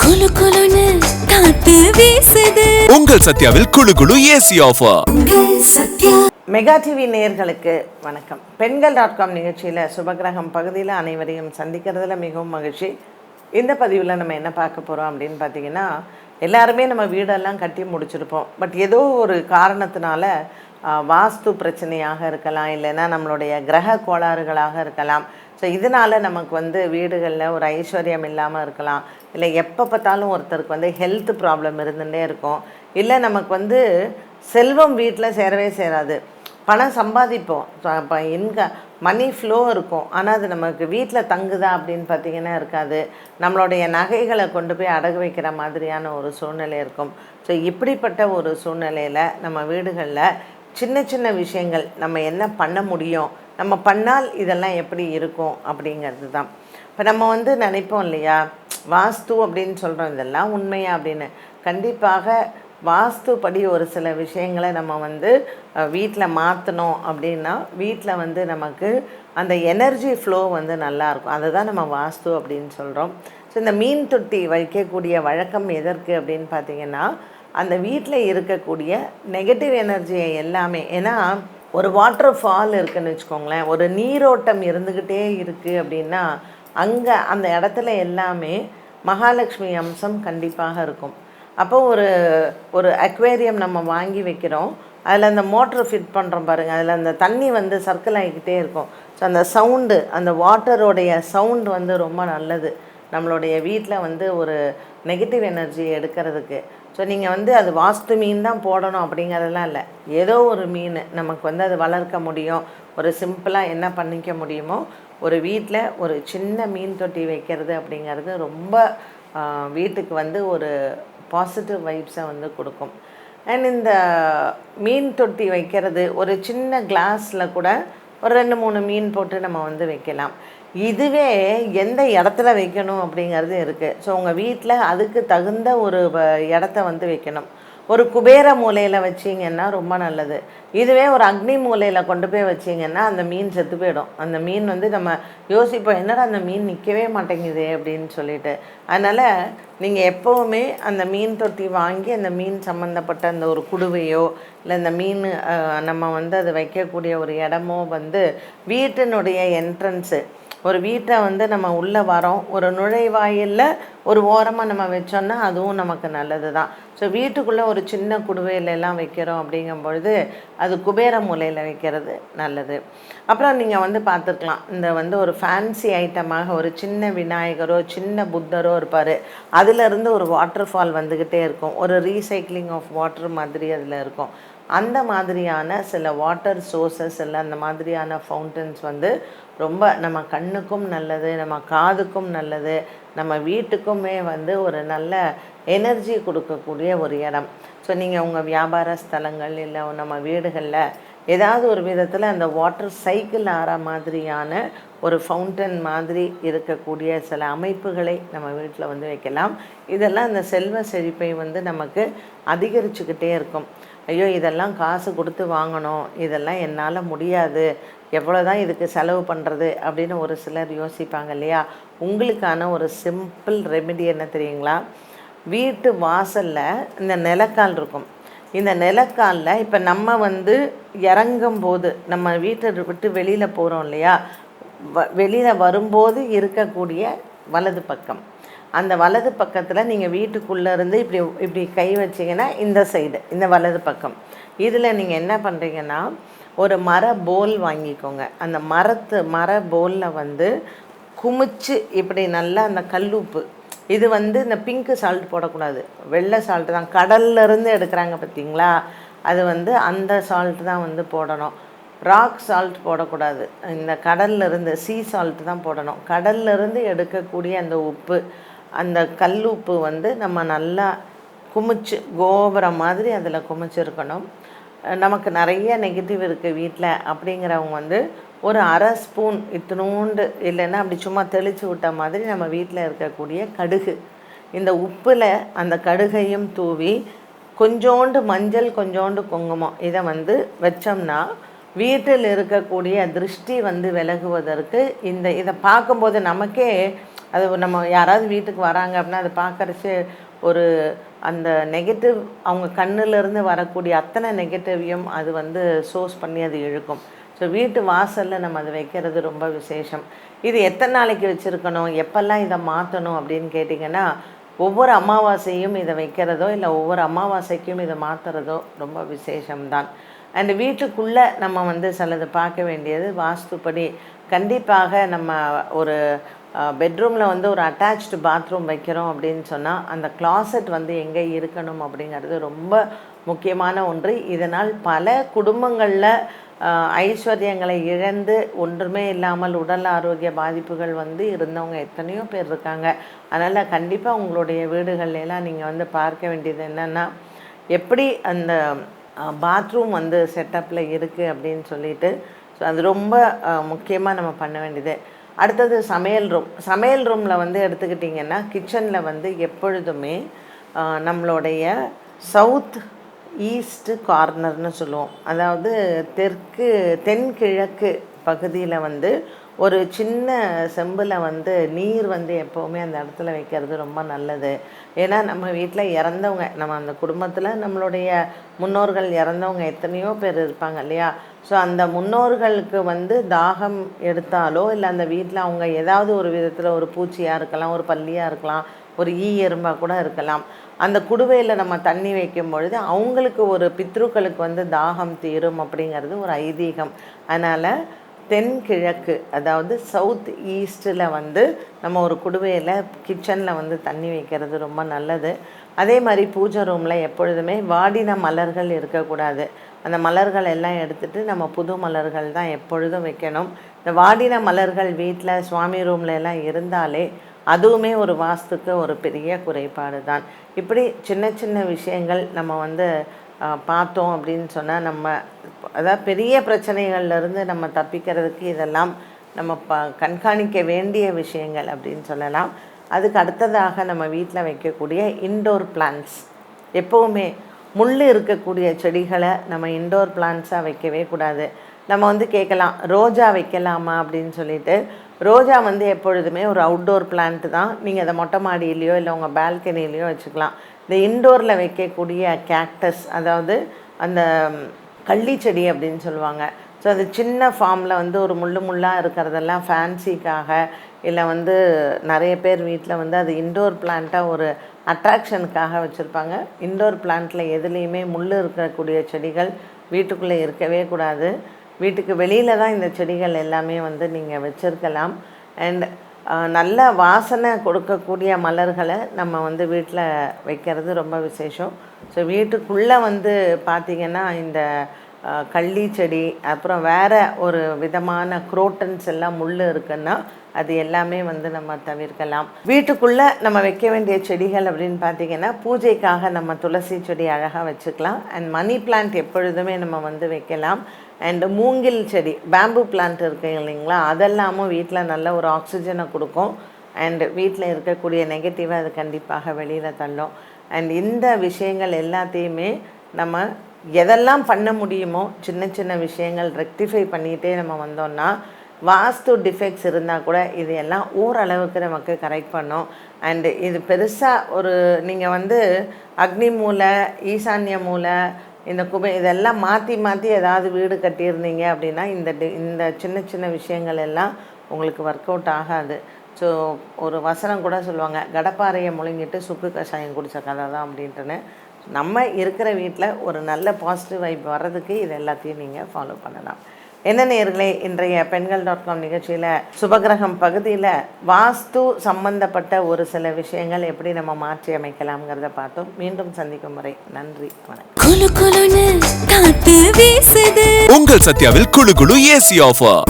குளு குளுன்னு காத்து வீசுது. உங்கள் சத்யாவில் குளு குளு ஏசி ஆஃபர். மெகா டிவி நேயர்களுக்கு வணக்கம். பெண்கள்.com நிகழ்ச்சியில் சுபகிரகம் பகுதியில் அனைவரையும் சந்திக்கிறதுல மிகவும் மகிழ்ச்சி. இந்த பதிவில் நம்ம என்ன பார்க்க போகிறோம் அப்படின்னு பார்த்தீங்கன்னா, எல்லாருமே நம்ம வீடெல்லாம் கட்டி முடிச்சிருப்போம். பட் ஏதோ ஒரு காரணத்தினால வாஸ்து பிரச்சனையாக இருக்கலாம், இல்லைன்னா நம்மளுடைய கிரக கோளாறுகளாக இருக்கலாம். ஸோ இதனால் நமக்கு வீடுகளில் ஒரு ஐஸ்வர்யம் இல்லாமல் இருக்கலாம், இல்லை எப்போ பார்த்தாலும் ஒருத்தருக்கு ஹெல்த் ப்ராப்ளம் இருந்துகிட்டே இருக்கும், இல்லை நமக்கு செல்வம் வீட்டில் சேரவே சேராது. பணம் சம்பாதிப்போம், இப்போ மணி ஃப்ளோ இருக்கும், ஆனால் அது நமக்கு வீட்டில் தங்குதா அப்படின்னு பார்த்திங்கன்னா இருக்காது. நம்மளுடைய நகைகளை கொண்டு போய் அடகு வைக்கிற மாதிரியான ஒரு சூழ்நிலை இருக்கும். ஸோ இப்படிப்பட்ட ஒரு சூழ்நிலையில் நம்ம வீடுகளில் சின்ன சின்ன விஷயங்கள் நம்ம என்ன பண்ண முடியும், நம்ம பண்ணால் இதெல்லாம் எப்படி இருக்கும் அப்படிங்கிறது தான். இப்போ நம்ம நினைப்போம் இல்லையா, வாஸ்து அப்படின்னு சொல்கிறோம், இதெல்லாம் உண்மையா அப்படின்னு. கண்டிப்பாக வாஸ்து படி ஒரு சில விஷயங்களை நம்ம வீட்டில் மாற்றணும் அப்படின்னா வீட்டில் நமக்கு அந்த எனர்ஜி ஃப்ளோ நல்லாயிருக்கும். அதை தான் நம்ம வாஸ்து அப்படின்னு சொல்கிறோம். ஸோ இந்த மீன் தொட்டி வைக்கக்கூடிய வழக்கம் எதற்கு அப்படின்னு பார்த்திங்கன்னா, அந்த வீட்டில் இருக்கக்கூடிய நெகட்டிவ் எனர்ஜியை எல்லாமே, ஏன்னா ஒரு வாட்டர் ஃபால் இருக்குதுன்னு வச்சுக்கோங்களேன், ஒரு நீரோட்டம் இருந்துக்கிட்டே இருக்குது அப்படின்னா அங்கே அந்த இடத்துல எல்லாமே மகாலட்சுமி அம்சம் கண்டிப்பாக இருக்கும். அப்போ ஒரு அக்வேரியம் நம்ம வாங்கி வைக்கிறோம், அதில் அந்த மோட்ரு ஃபிட் பண்ணுறோம் பாருங்கள், அதில் அந்த தண்ணி சர்க்கிள் ஆகிக்கிட்டே இருக்கும். ஸோ அந்த சவுண்டு, அந்த வாட்டரோடைய சவுண்டு ரொம்ப நல்லது நம்மளுடைய வீட்டில் ஒரு நெகட்டிவ் எனர்ஜி எடுக்கிறதுக்கு. ஸோ நீங்கள் அது வாஸ்து மீன் தான் போடணும் அப்படிங்கிறதெல்லாம் இல்லை, ஏதோ ஒரு மீன் நமக்கு அது வளர்க்க முடியும். ஒரு சிம்பிளாக என்ன பண்ணிக்க முடியுமோ, ஒரு வீட்டில் ஒரு சின்ன மீன் தொட்டி வைக்கிறது அப்படிங்கிறது ரொம்ப வீட்டுக்கு ஒரு பாசிட்டிவ் வைப்ஸை கொடுக்கும். அண்ட் இந்த மீன் தொட்டி வைக்கிறது ஒரு சின்ன கிளாஸில் கூட ஒரு 2-3 மீன் போட்டு நம்ம வைக்கலாம். இதுவே எந்த இடத்துல வைக்கணும் அப்படிங்கிறது இருக்குது. ஸோ உங்கள் வீட்டில் அதுக்கு தகுந்த ஒரு இடத்த வைக்கணும். ஒரு குபேர மூலையில் வச்சிங்கன்னா ரொம்ப நல்லது. இதுவே ஒரு அக்னி மூலையில் கொண்டு போய் வச்சிங்கன்னா அந்த மீன் செத்து போயிடும். அந்த மீன் நம்ம யோசிப்போம், என்னடா அந்த மீன் நிற்கவே மாட்டேங்குது அப்படின்னு சொல்லிட்டு. அதனால் நீங்கள் எப்போவுமே அந்த மீன் தொட்டி வாங்கி அந்த மீன் சம்மந்தப்பட்ட அந்த ஒரு குடுவையோ இல்லை இந்த மீன் நம்ம அது வைக்கக்கூடிய ஒரு இடமோ வீட்டினுடைய என்ட்ரன்ஸு, ஒரு வீட்டை நம்ம உள்ளே வரோம், ஒரு நுழைவாயிலில் ஒரு ஓரமாக நம்ம வச்சோன்னா அதுவும் நமக்கு நல்லது தான். ஸோ வீட்டுக்குள்ளே ஒரு சின்ன குடுவையிலெல்லாம் வைக்கிறோம் அப்படிங்கும்பொழுது அது குபேர மூலையில் வைக்கிறது நல்லது. அப்புறம் நீங்கள் பார்த்துருக்கலாம், இந்த ஒரு ஃபேன்சி ஐட்டமாக ஒரு சின்ன விநாயகரோ சின்ன புத்தரோ இருப்பார், அதிலிருந்து ஒரு வாட்டர் ஃபால் வந்துக்கிட்டே இருக்கும், ஒரு ரீசைக்ளிங் ஆஃப் வாட்டர் மாதிரி அதில் இருக்கும். அந்த மாதிரியான சில வாட்டர் சோர்ஸஸ் இல்லை, அந்த மாதிரியான ஃபவுண்டன்ஸ் ரொம்ப நம்ம கண்ணுக்கும் நல்லது, நம்ம காதுக்கும் நல்லது, நம்ம வீட்டுக்குமே ஒரு நல்ல எனர்ஜி கொடுக்கக்கூடிய ஒரு இடம். ஸோ நீங்கள் உங்கள் வியாபார ஸ்தலங்கள் இல்லை நம்ம வீடுகளில் ஏதாவது ஒரு விதத்தில் அந்த வாட்டர் சைக்கிள் ஆற மாதிரியான ஒரு ஃபவுண்டன் மாதிரி இருக்கக்கூடிய சில அமைப்புகளை நம்ம வீட்டில் வைக்கலாம். இதெல்லாம் அந்த செல்வ செழிப்பை நமக்கு அதிகரிச்சுக்கிட்டே இருக்கும். ஐயோ இதெல்லாம் காசு கொடுத்து வாங்கணும், இதெல்லாம் என்னால் முடியாது, எவ்வளோ தான் இதுக்கு செலவு பண்ணுறது அப்படின்னு ஒரு சிலர் யோசிப்பாங்க இல்லையா. உங்களுக்கான ஒரு சிம்பிள் ரெமெடி என்ன தெரியுங்களா, வீட்டு வாசலில் இந்த நிலக்கால் இருக்கும். இந்த நிலக்காலில் இப்போ நம்ம இறங்கும்போது நம்ம வீட்டை விட்டு வெளியில் போகிறோம் இல்லையா, வெளியில் வரும்போது இருக்கக்கூடிய வலது பக்கம், அந்த வலது பக்கத்தில் நீங்கள் வீட்டுக்குள்ளே இருந்து இப்படி கை வச்சிங்கன்னா இந்த சைடு, இந்த வலது பக்கம், இதில் நீங்கள் என்ன பண்ணுறீங்கன்னா ஒரு மர போல் வாங்கிக்கோங்க. அந்த மர போலில் குமிச்சு இப்படி நல்லா அந்த கல்லுப்பு, இது இந்த பிங்க்கு சால்ட் போடக்கூடாது, வெள்ளை சால்ட்டு தான், கடல்லேருந்து எடுக்கிறாங்க பார்த்தீங்களா, அது அந்த சால்ட்டு தான் போடணும். ராக் சால்ட் போடக்கூடாது, இந்த கடல்லேருந்து சீ சால்ட்டு தான் போடணும். கடல்லேருந்து எடுக்கக்கூடிய அந்த உப்பு, அந்த கல் உப்பு நம்ம நல்லா குமிச்சு கோபுரம் மாதிரி அதில் குமிச்சிருக்கணும். நமக்கு நிறைய நெகட்டிவ் இருக்குது வீட்டில் அப்படிங்கிறவங்க ஒரு அரை ஸ்பூன் இத்தினூண்டு, இல்லைன்னா அப்படி சும்மா தெளித்து விட்ட மாதிரி நம்ம வீட்டில் இருக்கக்கூடிய கடுகு, இந்த உப்பில் அந்த கடுகையும் தூவி கொஞ்சோண்டு மஞ்சள் கொஞ்சோண்டு குங்குமம் இதை வச்சோம்னா வீட்டில் இருக்கக்கூடிய திருஷ்டி வந்து விலகுவதற்கு இதை பார்க்கும்போது நமக்கே அது நம்ம யாராவது வீட்டுக்கு வராங்க அப்படின்னா அதை பார்க்கறச்சு ஒரு அந்த நெகட்டிவ் அவங்க கண்ணிலிருந்து வரக்கூடிய அத்தனை நெகட்டிவையும் அது வந்து சோர்ஸ் பண்ணி அது இழுக்கும். ஸோ வீட்டு வாசலில் நம்ம அதை வைக்கிறது ரொம்ப விசேஷம். இது எத்தனை நாளைக்கு வச்சுருக்கணும், எப்பெல்லாம் இதை மாற்றணும் அப்படின்னு கேட்டிங்கன்னா, ஒவ்வொரு அமாவாசையும் இதை வைக்கிறதோ இல்லை ஒவ்வொரு அமாவாசைக்கும் இதை மாற்றுறதோ ரொம்ப விசேஷம்தான். அண்டு வீட்டுக்குள்ளே நம்ம வந்து சிலது பார்க்க வேண்டியது வாஸ்துப்படி கண்டிப்பாக நம்ம ஒரு பெட்ரூமில் வந்து ஒரு அட்டாச்டு பாத்ரூம் வைக்கிறோம் அப்படின்னு சொன்னால் அந்த கிளாசெட் வந்து எங்கே இருக்கணும் அப்படிங்கிறது ரொம்ப முக்கியமான ஒன்று. இதனால் பல குடும்பங்களில் ஐஸ்வர்யங்களை இழந்து ஒன்றுமே இல்லாமல் உடல் ஆரோக்கிய பாதிப்புகள் வந்து இருந்தவங்க எத்தனையோ பேர் இருக்காங்க. அதனால் கண்டிப்பாக உங்களுடைய வீடுகள்லாம் நீங்கள் வந்து பார்க்க வேண்டியது என்னென்னா, எப்படி அந்த பாத்ரூம் வந்து செட்டப்பில் இருக்குது அப்படின்னு சொல்லிட்டு. ஸோ அது ரொம்ப முக்கியமாக நம்ம பண்ண வேண்டியது. அடுத்தது சமையல் ரூமில் வந்து எடுத்துக்கிட்டிங்கன்னா, கிச்சனில் வந்து எப்பொழுதுமே நம்மளுடைய சவுத் ஈஸ்ட்டு கார்னர்னு சொல்லுவோம். அதாவது தென்கிழக்கு பகுதியில் வந்து ஒரு சின்ன செம்பில் வந்து நீர் வந்து எப்போவுமே அந்த இடத்துல வைக்கிறது ரொம்ப நல்லது. ஏன்னா நம்ம வீட்டில் இறந்தவங்க, நம்ம அந்த குடும்பத்தில் நம்மளுடைய முன்னோர்கள் இறந்தவங்க எத்தனையோ பேர் இருப்பாங்க இல்லையா. ஸோ அந்த முன்னோர்களுக்கு வந்து தாகம் எடுத்தாலோ இல்லை அந்த வீட்டில் அவங்க ஏதாவது ஒரு விதத்தில் ஒரு பூச்சியாக இருக்கலாம், ஒரு பல்லியாக இருக்கலாம், ஒரு எறும்பாக கூட இருக்கலாம். அந்த குடுவையில் நம்ம தண்ணி வைக்கும் பொழுது அவங்களுக்கு ஒரு பித்ருக்களுக்கு வந்து தாகம் தீரும் அப்படிங்கிறது ஒரு ஐதீகம். அதனால் தென்கிழக்கு அதாவது சவுத் ஈஸ்ட்டில் வந்து நம்ம ஒரு குடுவையில் கிச்சனில் வந்து தண்ணி வைக்கிறது ரொம்ப நல்லது. அதே மாதிரி பூஜை ரூமில் எப்பொழுதுமே வாடின மலர்கள் இருக்கக்கூடாது. அந்த மலர்கள் எல்லாம் எடுத்துகிட்டு நம்ம புது மலர்கள் தான் எப்பொழுதும் வைக்கணும். இந்த வாடின மலர்கள் வீட்டில் சுவாமி ரூமில் எல்லாம் இருந்தாலே அதுவுமே ஒரு வாஸ்துக்கு ஒரு பெரிய குறைபாடு தான். இப்படி சின்ன சின்ன விஷயங்கள் நம்ம வந்து பார்த்தோம் அப்படின்னு சொன்னால் நம்ம அதாவது பெரிய பிரச்சனைகள்லேருந்து நம்ம தப்பிக்கிறதுக்கு இதெல்லாம் நம்ம கண்காணிக்க வேண்டிய விஷயங்கள் அப்படின்னு சொல்லலாம். அதுக்கு அடுத்ததாக நம்ம வீட்டில் வைக்கக்கூடிய இன்டோர் பிளான்ட்ஸ், எப்போவுமே முள் இருக்கக்கூடிய செடிகளை நம்ம இன்டோர் பிளான்ட்ஸாக வைக்கவே கூடாது. நம்ம வந்து கேட்கலாம், ரோஜா வைக்கலாமா அப்படின்னு சொல்லிட்டு. ரோஜா வந்து எப்பொழுதுமே ஒரு அவுட்டோர் பிளான்ட் தான். நீங்கள் அதை மொட்டை மாடியிலையோ இல்லை உங்கள் பால்கனிலேயோ வச்சுக்கலாம். இந்த இன்டோரில் வைக்கக்கூடிய கேக்டஸ், அதாவது அந்த கள்ளி செடி அப்படின்னு சொல்லுவாங்க. ஸோ அது சின்ன ஃபார்மில் வந்து ஒரு முள்ளாக இருக்கிறதெல்லாம் ஃபேன்சிக்காக இல்லை வந்து நிறைய பேர் வீட்டில் வந்து அது இன்டோர் பிளான்ட்டாக ஒரு அட்ராக்ஷனுக்காக வச்சுருப்பாங்க. இன்டோர் பிளான்ட்டில் எதுலேயுமே முள் இருக்கக்கூடிய செடிகள் வீட்டுக்குள்ளே இருக்கவே கூடாது. வீட்டுக்கு வெளியில் தான் இந்த செடிகள் எல்லாமே வந்து நீங்கள் வச்சுருக்கலாம். அண்ட் நல்ல வாசனை கொடுக்கக்கூடிய மலர்களை நம்ம வந்து வீட்டில் வைக்கிறது ரொம்ப விசேஷம். ஸோ வீட்டுக்குள்ளே வந்து பார்த்திங்கன்னா இந்த கள்ளி செடி, அப்புறம் வேறு ஒரு விதமான குரோட்டன்ஸ் எல்லாம் முள் இருக்குன்னா அது எல்லாமே வந்து நம்ம தவிர்க்கலாம். வீட்டுக்குள்ளே நம்ம வைக்க வேண்டிய செடிகள் அப்படின்னு பார்த்திங்கன்னா, பூஜைக்காக நம்ம துளசி செடி அழகாக வச்சுக்கலாம். அண்ட் மணி பிளான்ட் எப்பொழுதுமே நம்ம வந்து வைக்கலாம். அண்டு மூங்கில் செடி, பேம்பு பிளான்ட் இருக்கு இல்லைங்களா, அதெல்லாமும் வீட்டில் நல்ல ஒரு ஆக்சிஜனை கொடுக்கும். அண்டு வீட்டில் இருக்கக்கூடிய நெகட்டிவை அது கண்டிப்பாக வெளியில் தள்ளும். அண்ட் இந்த விஷயங்கள் எல்லாத்தையுமே நம்ம எதெல்லாம் பண்ண முடியுமோ சின்ன சின்ன விஷயங்கள் ரெக்டிஃபை பண்ணிகிட்டே நம்ம வந்தோம்னா, வாஸ்து டிஃபெக்ட்ஸ் இருந்தால் கூட இது எல்லாம் ஓரளவுக்கு நமக்கு கரெக்ட் பண்ணோம். அண்டு இது பெருசாக ஒரு நீங்கள் வந்து அக்னி மூலை, ஈசான்ய மூலை, இந்த இதெல்லாம் மாற்றி ஏதாவது வீடு கட்டியிருந்தீங்க அப்படின்னா இந்த சின்ன சின்ன விஷயங்கள் எல்லாம் உங்களுக்கு ஒர்க் அவுட் ஆகாது. ஸோ ஒரு வசனம் கூட சொல்லுவாங்க, கடப்பாறையை முழுங்கிட்டு சுக்கு கஷாயம் குடித்த கதை தான் அப்படின்ட்டுன்னு. நம்ம இருக்கிற வீட்டில் ஒரு நல்ல பாசிட்டிவ் வைப் வர்றதுக்கு இது எல்லாத்தையும் நீங்கள் ஃபாலோ பண்ணலாம். என்ன நேயர்களே, இன்றைய பெண்கள்.com நிகழ்ச்சியில் சுபகிரகம் பகுதியில் வாஸ்து சம்பந்தப்பட்ட ஒரு சில விஷயங்கள் எப்படி நம்ம மாற்றி அமைக்கலாம்ங்கிறத பார்த்தோம். மீண்டும் சந்திக்கும் வரை நன்றி, வணக்கம். உங்கள் சத்யாவில் குளு குளு ஏசி ஆஃபர்.